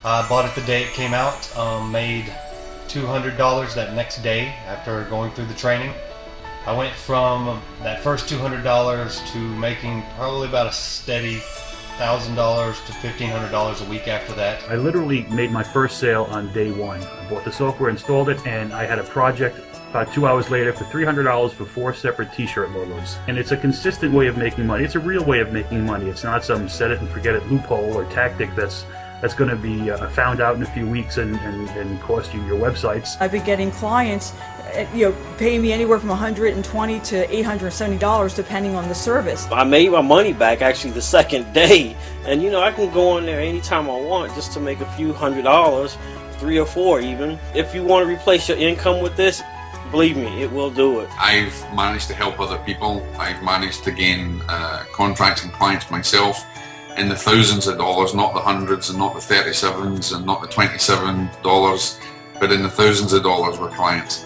I bought it the day it came out, made $200 that next day after going through the training. I went from that first $200 to making probably about a steady $1,000 to $1,500 a week after that. I literally made my first sale on day one. I bought the software, installed it, and I had a project about 2 hours later for $300 for 4 separate t-shirt logos. And it's a consistent way of making money. It's a real way of making money. It's not some set it and forget it loophole or tactic that's going to be found out in a few weeks and cost you your websites. I've been getting clients, paying me anywhere from $120 to $870 depending on the service. I made my money back actually the second day, and I can go on there anytime I want just to make a few $100s, 3 or 4 even. If you want to replace your income with this, believe me, it will do it. I've managed to help other people. I've managed to gain contracts and clients myself in the thousands of dollars, not the hundreds and not the 37s and not the $27, but in the thousands of dollars with clients.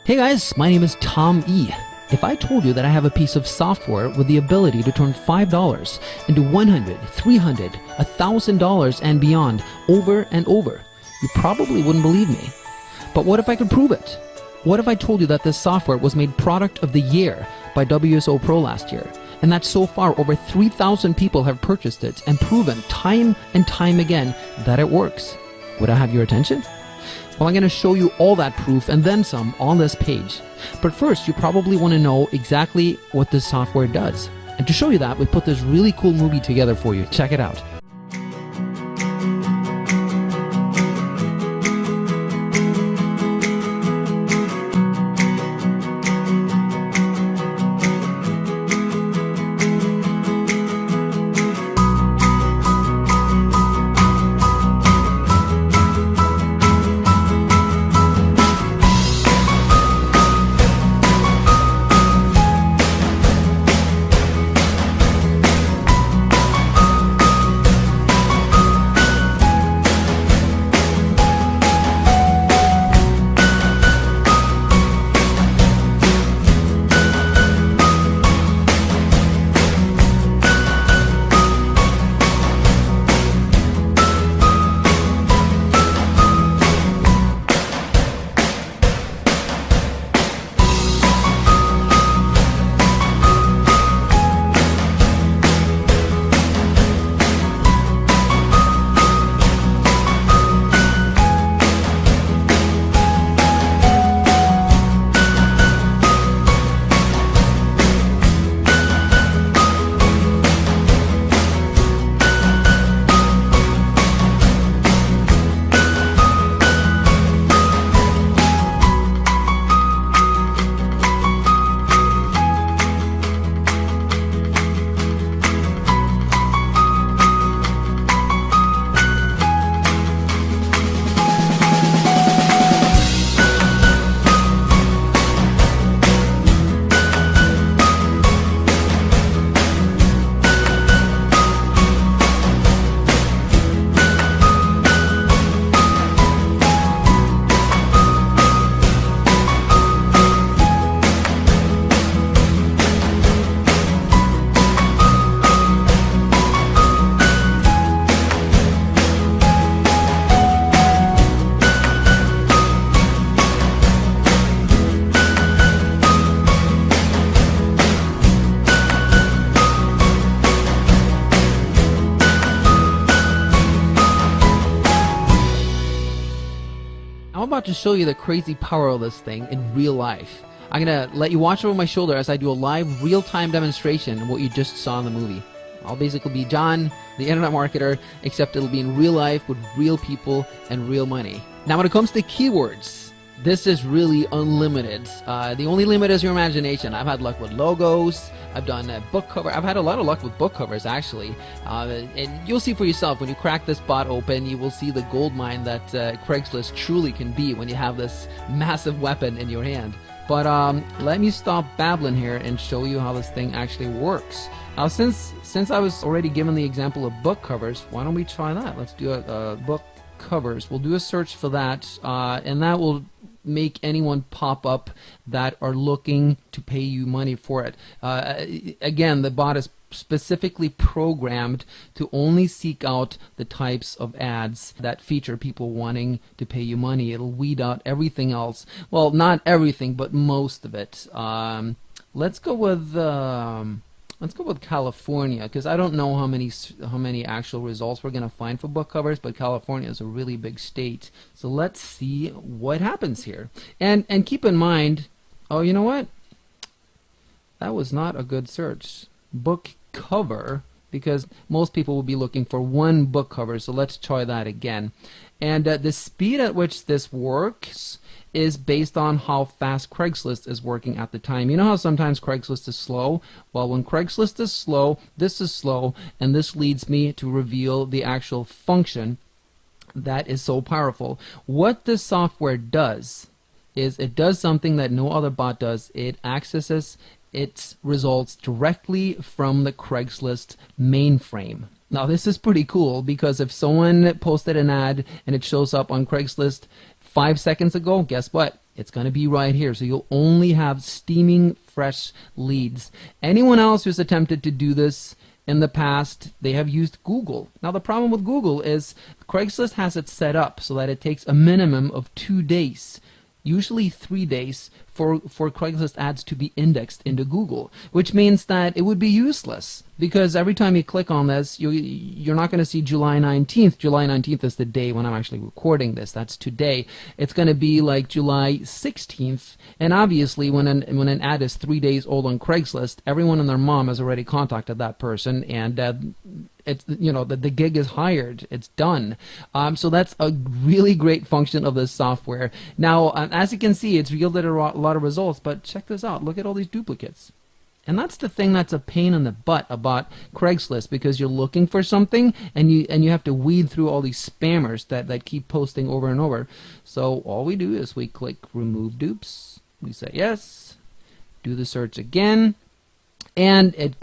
Hey guys, my name is Tom E. If I told you that I have a piece of software with the ability to turn $5 into $100, $300, $1,000 and beyond over and over, you probably wouldn't believe me. But what if I could prove it? What if I told you that this software was made Product of the Year by WSO Pro last year, and that so far over 3,000 people have purchased it and proven time and time again that it works? Would I have your attention? Well, I'm going to show you all that proof and then some on this page. But first, you probably want to know exactly what this software does. And to show you that, we put this really cool movie together for you. Check it out. I'm about to show you the crazy power of this thing in real life. I'm going to let you watch over my shoulder as I do a live real-time demonstration of what you just saw in the movie. I'll basically be John, the internet marketer, except it'll be in real life with real people and real money. Now when it comes to keywords, this is really unlimited. The only limit is your imagination. I've had luck with logos. I've done a book cover. I've had a lot of luck with book covers, actually. And you'll see for yourself, when you crack this bot open, you will see the gold mine that Craigslist truly can be when you have this massive weapon in your hand. But let me stop babbling here and show you how this thing actually works. Now, since I was already given the example of book covers, why don't we try that? Let's do a book covers. We'll do a search for that, and that will make anyone pop up that are looking to pay you money for it. Again, the bot is specifically programmed to only seek out the types of ads that feature people wanting to pay you money. It'll weed out everything else. Well, not everything, but most of it. Let's go with California, because I don't know how many actual results we're gonna find for book covers, but California is a really big state. So let's see what happens here. And keep in mind, oh, you know what? That was not a good search. Book cover, because most people will be looking for one book cover. So let's try that again. And the speed at which this works is based on how fast Craigslist is working at the time. You know how sometimes Craigslist is slow? Well, when Craigslist is slow, this is slow, and this leads me to reveal the actual function that is so powerful. What this software does is it does something that no other bot does. It accesses its results directly from the Craigslist mainframe. Now this is pretty cool, because if someone posted an ad and it shows up on Craigslist 5 seconds ago, guess what? It's going to be right here. So you'll only have steaming fresh leads. Anyone else who's attempted to do this in the past, they have used Google. Now the problem with Google is Craigslist has it set up so that it takes a minimum of 2 days, usually 3 days, for Craigslist ads to be indexed into Google, which means that it would be useless, because every time you click on this, you're not going to see July 19th. July 19th is the day when I'm actually recording this. That's today. It's going to be like July 16th, and obviously when an ad is 3 days old on Craigslist, everyone and their mom has already contacted that person, and it's, you know, the gig is hired. It's done. So that's a really great function of this software. Now, as you can see, it's yielded a lot of results, but check this out. Look at all these duplicates. And that's the thing that's a pain in the butt about Craigslist, because you're looking for something and you have to weed through all these spammers that keep posting over and over. So all we do is we click remove dupes. We say yes, do the search again, and it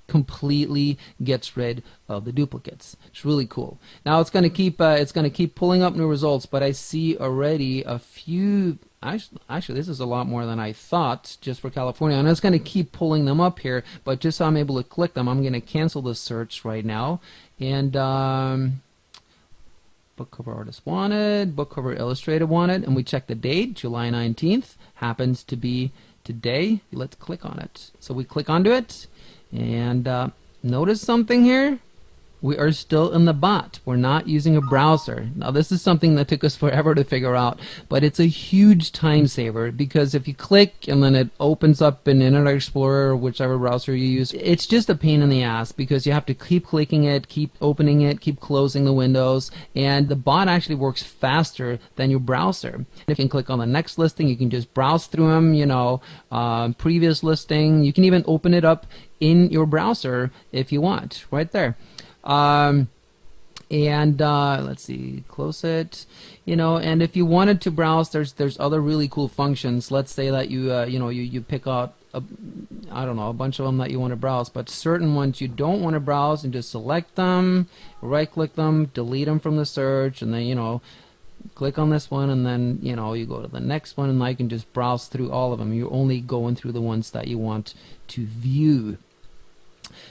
completely gets rid of the duplicates. It's really cool. Now it's going to keep pulling up new results, but I see already a few. Actually, this is a lot more than I thought just for California, and it's going to keep pulling them up here. But just so I'm able to click them, I'm going to cancel the search right now. And book cover artist wanted, book cover illustrator wanted, and we check the date. July 19th happens to be today. Let's click on it. So we click onto it. And notice something here. We are still in the bot. We're not using a browser. Now this is something that took us forever to figure out, but it's a huge time saver, because if you click and then it opens up in Internet Explorer or whichever browser you use, it's just a pain in the ass, because you have to keep clicking it, keep opening it, keep closing the windows, and the bot actually works faster than your browser. If you can click on the next listing, you can just browse through them, you know, previous listing. You can even open it up in your browser if you want, right there. Let's see, close it, you know, and if you wanted to browse, there's other really cool functions. Let's say that you pick out I don't know, a bunch of them that you want to browse, but certain ones you don't want to browse, and just select them, right click them, delete them from the search, and then, you know, click on this one, and then, you know, you go to the next one, and now you can just browse through all of them. You're only going through the ones that you want to view.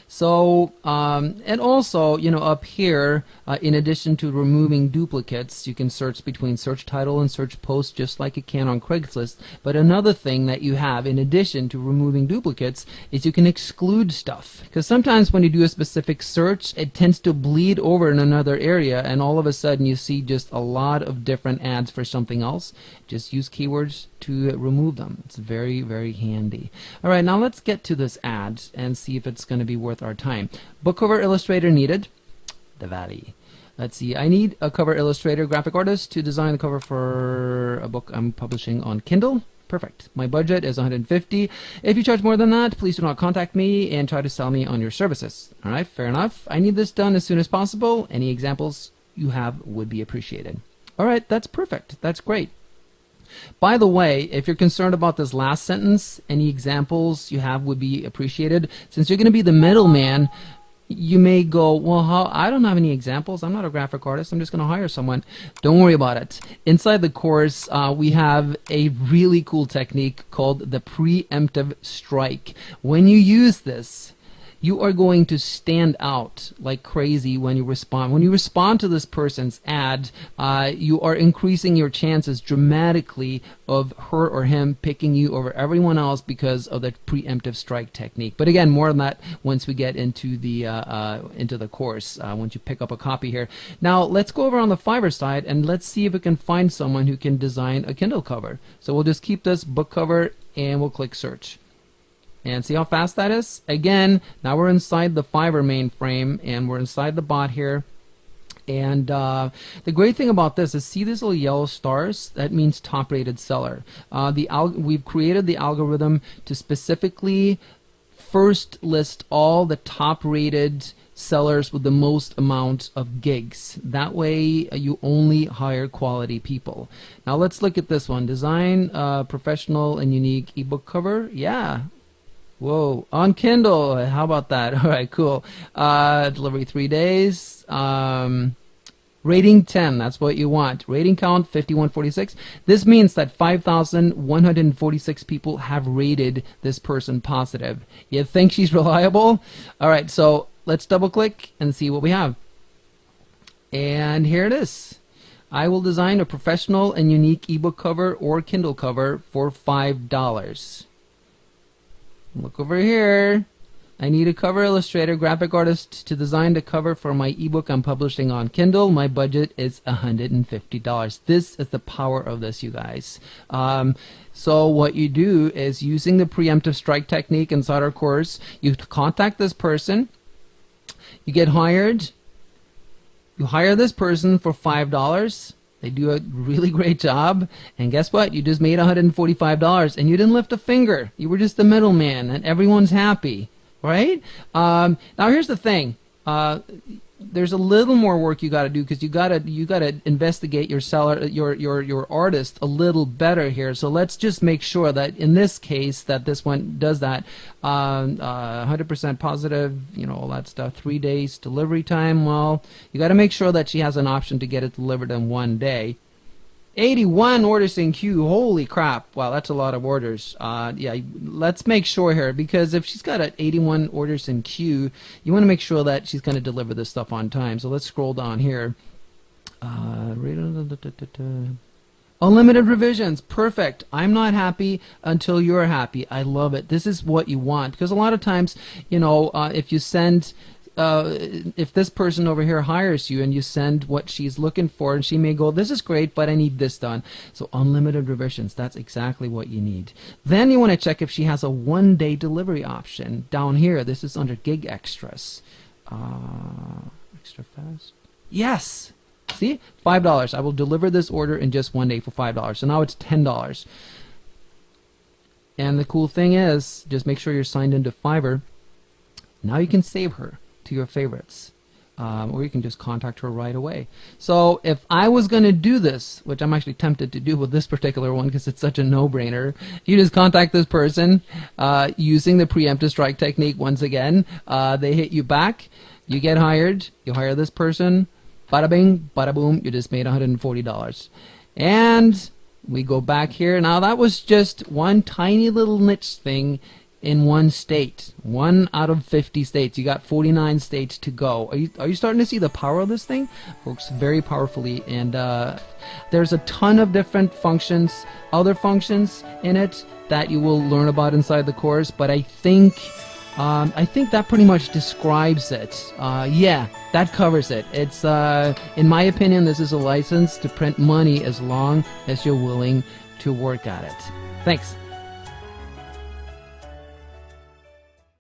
So, and also, you know, up here, in addition to removing duplicates, you can search between search title and search post just like you can on Craigslist. But another thing that you have, in addition to removing duplicates, is you can exclude stuff. Because sometimes when you do a specific search, it tends to bleed over in another area, and all of a sudden you see just a lot of different ads for something else. Just use keywords to remove them. It's very, very handy. All right, now let's get to this ad and see if it's going to be worth our time. Book cover illustrator needed. The Valley. Let's see. I need a cover illustrator graphic artist to design the cover for a book I'm publishing on Kindle. Perfect. My budget is $150. If you charge more than that, please do not contact me and try to sell me on your services. All right, fair enough. I need this done as soon as possible. Any examples you have would be appreciated. All right, that's perfect. That's great. By the way, if you're concerned about this last sentence, any examples you have would be appreciated. Since you're going to be the middleman, you may go, well, I don't have any examples. I'm not a graphic artist. I'm just going to hire someone. Don't worry about it. Inside the course, we have a really cool technique called the preemptive strike. When you use this, you are going to stand out like crazy when you respond. When you respond to this person's ad, you are increasing your chances dramatically of her or him picking you over everyone else because of the preemptive strike technique. But again, more on that once we get into the course, once you pick up a copy here. Now let's go over on the Fiverr side and let's see if we can find someone who can design a Kindle cover. So we'll just keep this book cover and we'll click search. And see how fast that is? Again, now we're inside the Fiverr mainframe and we're inside the bot here. And the great thing about this is, see these little yellow stars? That means top rated seller. We've created the algorithm to specifically first list all the top rated sellers with the most amount of gigs. That way you only hire quality people. Now let's look at this one. Design professional and unique ebook cover. Yeah. Whoa, on Kindle. How about that? All right, cool. Delivery 3 days. Rating 10. That's what you want. Rating count 5146. This means that 5,146 people have rated this person positive. You think she's reliable? All right, so let's double click and see what we have. And here it is. I will design a professional and unique ebook cover or Kindle cover for $5. Look over here. I need a cover illustrator, graphic artist to design the cover for my ebook I'm publishing on Kindle. My budget is $150. This is the power of this, you guys. So what you do is, using the preemptive strike technique inside our course, you contact this person, you get hired, you hire this person for $5. They do a really great job, and guess what? You just made $145, and you didn't lift a finger. You were just the middleman, and everyone's happy, right? Now here's the thing. There's a little more work you got to do, because you got to investigate your seller, your artist a little better here. So let's just make sure that in this case that this one does that. 100% positive, all that stuff. 3 days delivery time. Well, you got to make sure that she has an option to get it delivered in 1 day. 81 orders in queue. Holy crap. Wow, that's a lot of orders. Yeah, let's make sure here, because if she's got 81 orders in queue, you want to make sure that she's going to deliver this stuff on time. So let's scroll down here. Unlimited revisions. Perfect. I'm not happy until you're happy. I love it. This is what you want, because a lot of times, if you send... if this person over here hires you and you send what she's looking for, and she may go, this is great, but I need this done. So unlimited revisions, that's exactly what you need. Then you want to check if she has a 1-day delivery option. Down here, this is under gig extras. Extra fast. Yes! See? $5. I will deliver this order in just 1 day for $5. So now it's $10. And the cool thing is, just make sure you're signed into Fiverr. Now you can save her to your favorites, or you can just contact her right away. So if I was going to do this, which I'm actually tempted to do with this particular one because it's such a no-brainer, you just contact this person using the preemptive strike technique once again. They hit you back, you get hired, you hire this person, bada bing, bada boom, you just made $140. And we go back here. Now that was just one tiny little niche thing in one state. 1 out of 50 states. You got 49 states to go. Are you starting to see the power of this thing? Works very powerfully, and there's a ton of different functions, other functions in it that you will learn about inside the course, but I think that pretty much describes it. Yeah, that covers it. It's in my opinion, this is a license to print money as long as you're willing to work at it. Thanks.